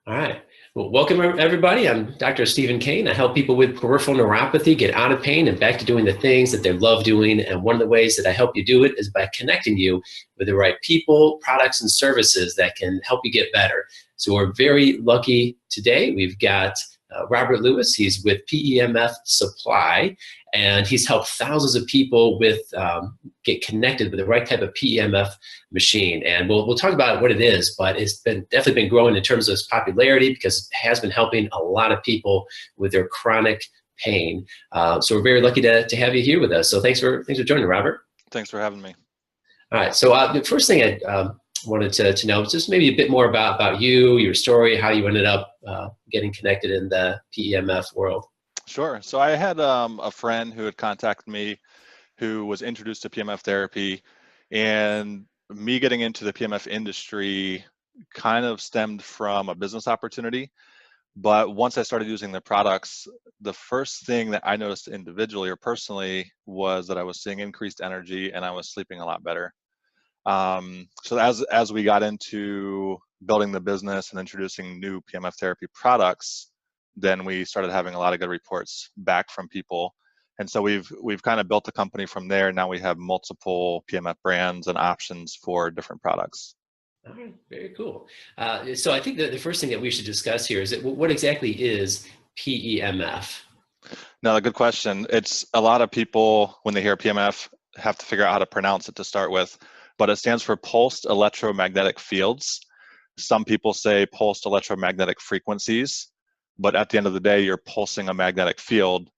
All right. Well, welcome everybody. I'm Dr. Stephen Cain. I help people with peripheral neuropathy get out of pain and back to doing the things that they love doing. And one of the ways that I help you do it is by connecting you with the right people, products, and services that can help you get better. So we're very lucky today. We've got Robert Lewis. He's with PEMF Supply, and he's helped thousands of people with get connected with the right type of PEMF machine. And we'll talk about what it is, but it's definitely been growing in terms of its popularity because it has been helping a lot of people with their chronic pain. So we're very lucky to have you here with us. So thanks for joining, Robert. Thanks for having me. All right. So the first thing I wanted to know is just maybe a bit more about you, your story, how you ended up getting connected in the PEMF world. Sure. So I had a friend who had contacted me who was introduced to PEMF therapy, and me getting into the PEMF industry kind of stemmed from a business opportunity. But once I started using the products, the first thing that I noticed individually or personally was that I was seeing increased energy and I was sleeping a lot better. So as we got into building the business and introducing new PEMF therapy products, then we started having a lot of good reports back from people. And so we've kind of built the company from there. Now we have multiple PEMF brands and options for different products. All right, very cool. So I think that the first thing that we should discuss here is that what exactly is PEMF? Now, a good question. It's a lot of people, when they hear PEMF, have to figure out how to pronounce it to start with, but it stands for pulsed electromagnetic fields. Some people say pulsed electromagnetic frequencies, but at the end of the day, you're pulsing a magnetic field.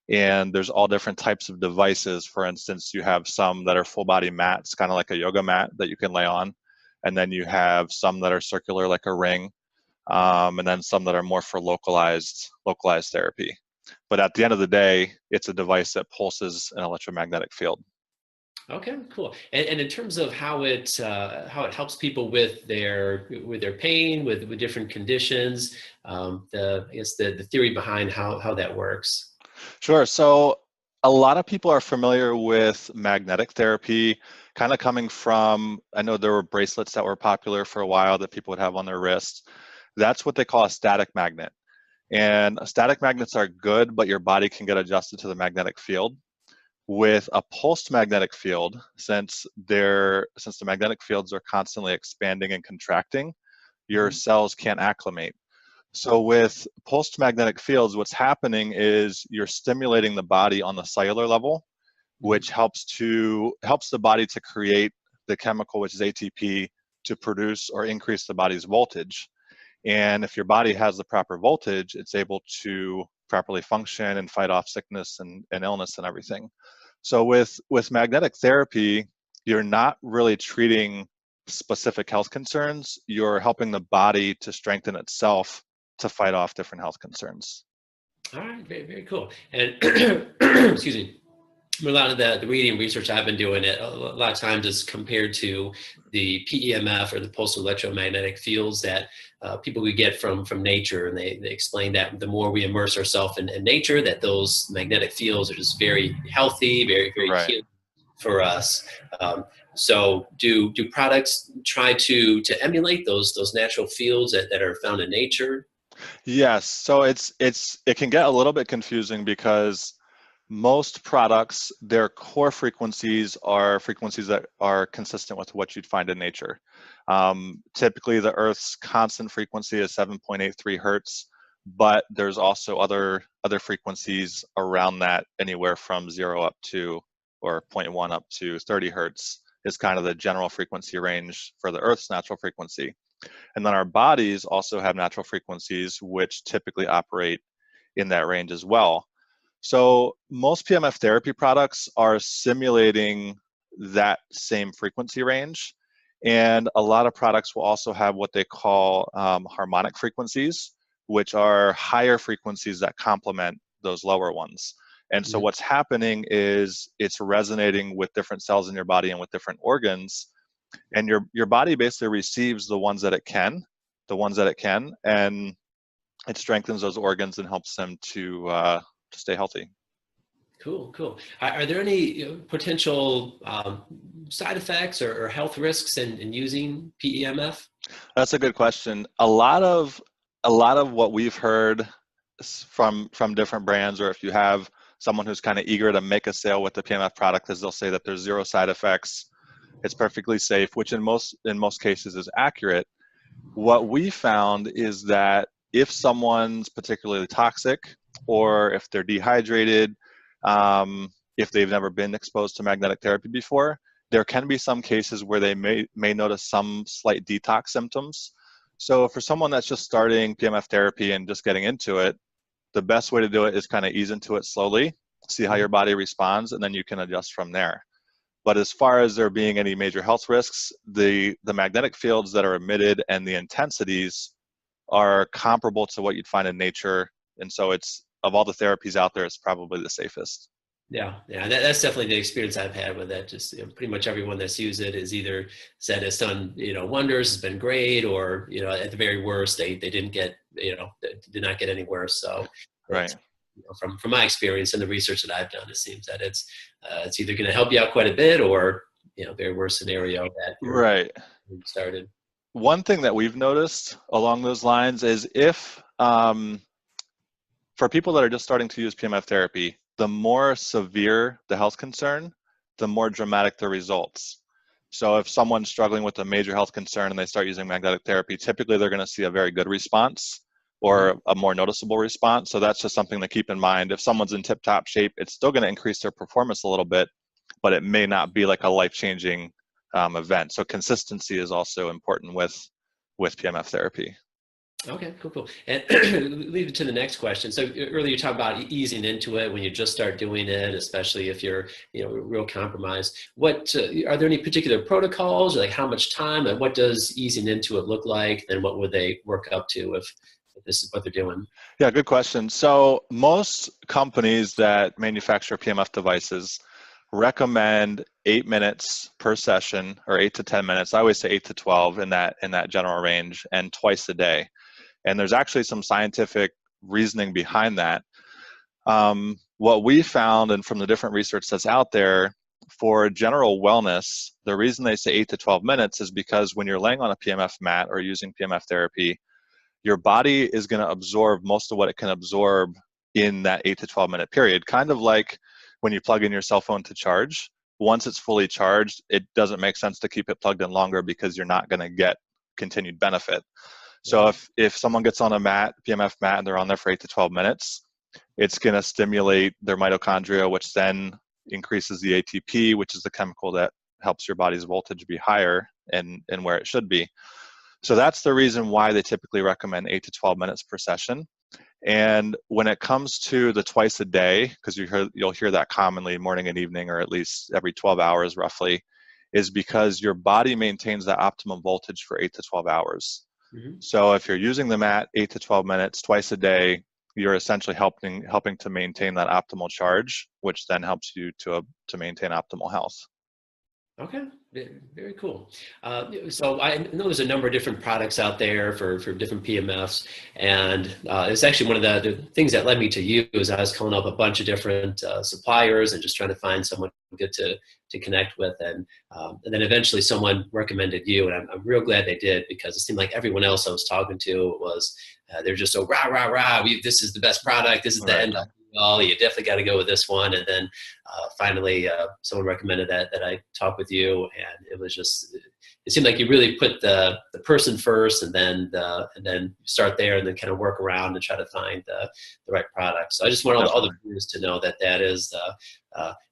And there's all different types of devices. For instance, you have some that are full body mats, kind of like a yoga mat that you can lay on. And then you have some that are circular like a ring. And then some that are more for localized therapy. But at the end of the day, it's a device that pulses an electromagnetic field. Okay, cool. And in terms of how it helps people with their pain, with different conditions, I guess the theory behind how that works. Sure. So a lot of people are familiar with magnetic therapy, kind of coming from, I know there were bracelets that were popular for a while that people would have on their wrists. That's what they call a static magnet. And static magnets are good, but your body can get adjusted to the magnetic field. With a pulsed magnetic field, since the magnetic fields are constantly expanding and contracting, your cells can't acclimate. So with pulsed magnetic fields, what's happening is you're stimulating the body on the cellular level, which helps the body to create the chemical, which is ATP, to produce or increase the body's voltage. And if your body has the proper voltage, it's able to properly function and fight off sickness and illness and everything. So with magnetic therapy, you're not really treating specific health concerns. You're helping the body to strengthen itself to fight off different health concerns. All right, very, very cool. And excuse me. A lot of the reading and research I've been doing, a lot of times is compared to the PEMF or the pulsed electromagnetic fields that people we get from nature. And they explain that the more we immerse ourselves in nature, that those magnetic fields are just very healthy, very, very Right. healing for us. So do products try to emulate those natural fields that are found in nature? Yes. So it can get a little bit confusing because most products, their core frequencies are frequencies that are consistent with what you'd find in nature. Typically, the Earth's constant frequency is 7.83 hertz, but there's also other frequencies around that, anywhere from 0 up to, or 0.1 up to 30 hertz is kind of the general frequency range for the Earth's natural frequency. And then our bodies also have natural frequencies, which typically operate in that range as well. So most PEMF therapy products are simulating that same frequency range. And a lot of products will also have what they call harmonic frequencies, which are higher frequencies that complement those lower ones. And so what's happening is it's resonating with different cells in your body and with different organs. And your body basically receives the ones that it can, and it strengthens those organs and helps them to stay healthy. Cool, cool. Are there any potential side effects or health risks in using PEMF? That's a good question. A lot of a lot of what we've heard from different brands, or if you have someone who's kind of eager to make a sale with the PMF product, is they'll say that there's zero side effects, it's perfectly safe, which in most cases is accurate. What we found is that if someone's particularly toxic, or if they're dehydrated, if they've never been exposed to magnetic therapy before, there can be some cases where they may notice some slight detox symptoms. So for someone that's just starting PMF therapy and just getting into it, the best way to do it is kind of ease into it slowly, see how your body responds, and then you can adjust from there. But as far as there being any major health risks, the magnetic fields that are emitted and the intensities are comparable to what you'd find in nature. And so it's, of all the therapies out there, it's probably the safest. Yeah, that's definitely the experience I've had with that. Just pretty much everyone that's used it is either said it's done, wonders, has been great, or at the very worst, they didn't get, did not get any worse. So, right. From my experience and the research that I've done, it seems that it's either going to help you out quite a bit, or very worst scenario that right started. One thing that we've noticed along those lines is if for people that are just starting to use PMF therapy, the more severe the health concern, the more dramatic the results. So if someone's struggling with a major health concern and they start using magnetic therapy, typically they're going to see a very good response, or a more noticeable response. So that's just something to keep in mind. If someone's in tip-top shape, it's still going to increase their performance a little bit, but it may not be like a life-changing event. So consistency is also important with PMF therapy. Okay, cool. And lead it to the next question. So earlier you talked about easing into it when you just start doing it, especially if you're, real compromised. What are there any particular protocols, or like how much time, and what does easing into it look like? And what would they work up to if this is what they're doing? Yeah, good question. So most companies that manufacture PMF devices recommend 8 minutes per session, or 8 to 10 minutes. I always say 8 to 12 in that general range, and twice a day. And there's actually some scientific reasoning behind that. What we found, and from the different research that's out there, for general wellness, the reason they say 8 to 12 minutes is because when you're laying on a PMF mat or using PMF therapy, your body is going to absorb most of what it can absorb in that 8 to 12 minute period. Kind of like when you plug in your cell phone to charge. Once it's fully charged, it doesn't make sense to keep it plugged in longer because you're not going to get continued benefit. So if someone gets on a mat, PMF mat, and they're on there for 8 to 12 minutes, it's going to stimulate their mitochondria, which then increases the ATP, which is the chemical that helps your body's voltage be higher and where it should be. So that's the reason why they typically recommend 8 to 12 minutes per session. And when it comes to the twice a day, because you'll hear that commonly morning and evening, or at least every 12 hours roughly, is because your body maintains that optimum voltage for 8 to 12 hours. So if you're using the mat 8 to 12 minutes twice a day, you're essentially helping to maintain that optimal charge, which then helps you to maintain optimal health. Okay, very cool. So I know there's a number of different products out there for different PMFs, and it's actually one of the things that led me to you. Is I was calling up a bunch of different suppliers and just trying to find someone good to connect with, and then eventually someone recommended you, and I'm real glad they did, because it seemed like everyone else I was talking to was they're just so rah, this is the best product, this is the end all, you definitely got to go with this one. And then finally someone recommended that I talk with you, and it was just, it seemed like you really put the person first, and then start there, and then kind of work around and try to find the right product. So I just want all the other viewers to know that is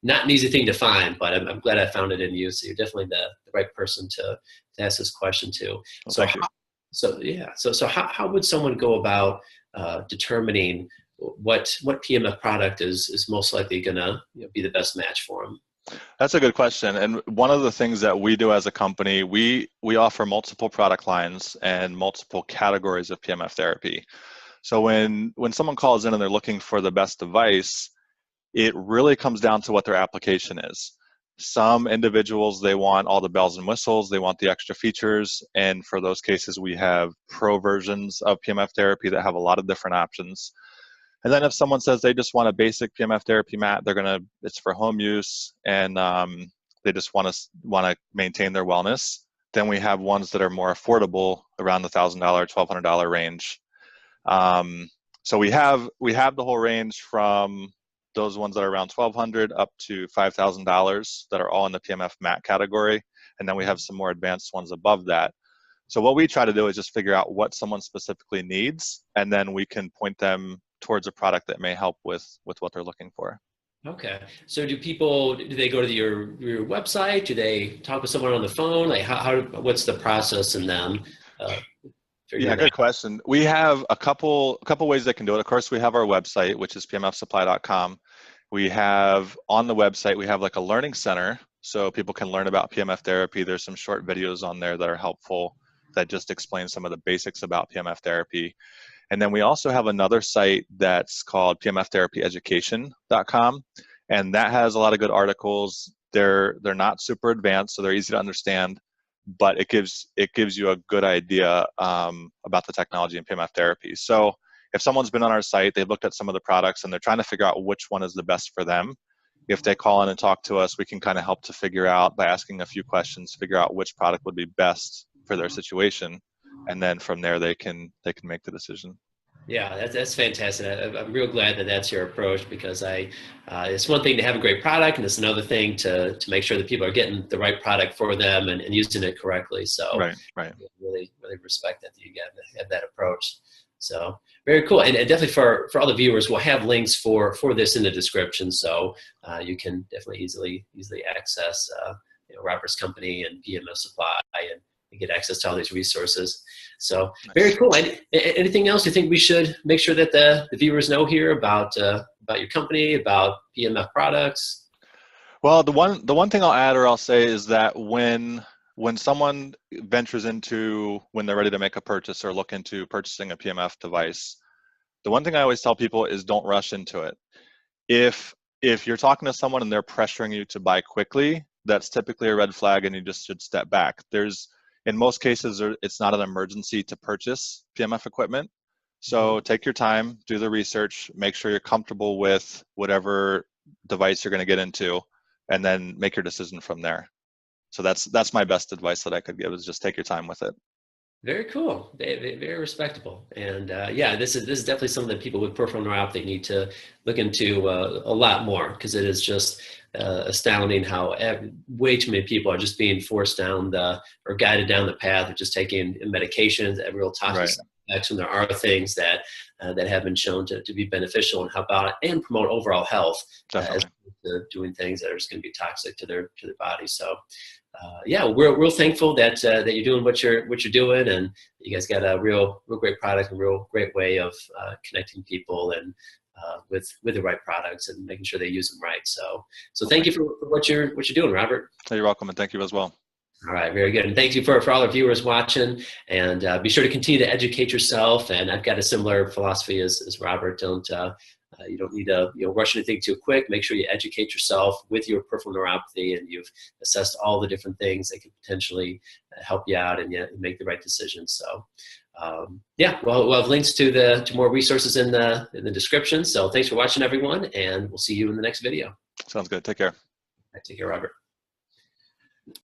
not an easy thing to find, but I'm glad I found it in you. So you're definitely the right person to ask this question to. Well, So how would someone go about determining what PMF product is most likely going to be the best match for them? That's a good question. And one of the things that we do as a company, we offer multiple product lines and multiple categories of PMF therapy. So when someone calls in and they're looking for the best device, it really comes down to what their application is. Some individuals, they want all the bells and whistles, they want the extra features, and for those cases we have pro versions of PMF therapy that have a lot of different options. And then if someone says they just want a basic PMF therapy mat, it's for home use, and they just want to maintain their wellness, then we have ones that are more affordable, around the $1,000, $1,200 range. So we have the whole range from those ones that are around $1,200 up to $5,000 that are all in the PMF mat category. And then we have some more advanced ones above that. So what we try to do is just figure out what someone specifically needs, and then we can point them towards a product that may help with what they're looking for. Okay. So do they go to your website? Do they talk with someone on the phone? Like what's the process in them? Yeah, good question. We have a couple ways they can do it. Of course, we have our website, which is pmfsupply.com. We have on the website, we have like a learning center, so people can learn about PMF therapy. There's some short videos on there that are helpful that just explain some of the basics about PMF therapy. And then we also have another site that's called pmftherapyeducation.com, and that has a lot of good articles. They're not super advanced, so they're easy to understand, but it gives you a good idea about the technology in PMF therapy. So if someone's been on our site, they've looked at some of the products and they're trying to figure out which one is the best for them, if they call in and talk to us, we can kind of help to figure out, by asking a few questions, figure out which product would be best for their situation. And then from there, they can make the decision. Yeah, that's fantastic. I'm real glad that that's your approach, because it's one thing to have a great product, and it's another thing to make sure that people are getting the right product for them and using it correctly. So right. Really respect that you have that approach. So very cool. And definitely for all the viewers, we'll have links for this in the description. So you can definitely easily access Robert's company and PEMF Supply and get access to all these resources. So nice. Very cool. Anything else you think we should make sure that the viewers know here about your company, about PMF products? Well, the one thing I'll add or I'll say is that when someone ventures into, when they're ready to make a purchase or look into purchasing a PMF device, the one thing I always tell people is don't rush into it. If you're talking to someone and they're pressuring you to buy quickly, that's typically a red flag and you just should step back. In most cases, it's not an emergency to purchase PMF equipment. So take your time, do the research, make sure you're comfortable with whatever device you're going to get into, and then make your decision from there. So that's my best advice that I could give, is just take your time with it. Very cool. Very respectable. And yeah, this is definitely something that people with peripheral neuropathy need to look into a lot more, because it is just astounding how way too many people are just being forced down or guided down the path of just taking medications at real toxic side effects, when there are things that have been shown to be beneficial and help out and promote overall health, as opposed to doing things that are just going to be toxic to their body. So yeah, we're real thankful that you're doing what you're doing, and you guys got a real great product and real great way of connecting people and with the right products and making sure they use them right. So thank you for what you're doing, Robert. You're welcome, and thank you as well. All right, very good. And thank you for all our viewers watching, and be sure to continue to educate yourself. And I've got a similar philosophy as Robert. You don't need to rush anything too quick. Make sure you educate yourself with your peripheral neuropathy, and you've assessed all the different things that could potentially help you out and make the right decision. So yeah, well, we'll have links to more resources in the description. So thanks for watching, everyone, and we'll see you in the next video. Sounds good. Take care. Take care, Robert.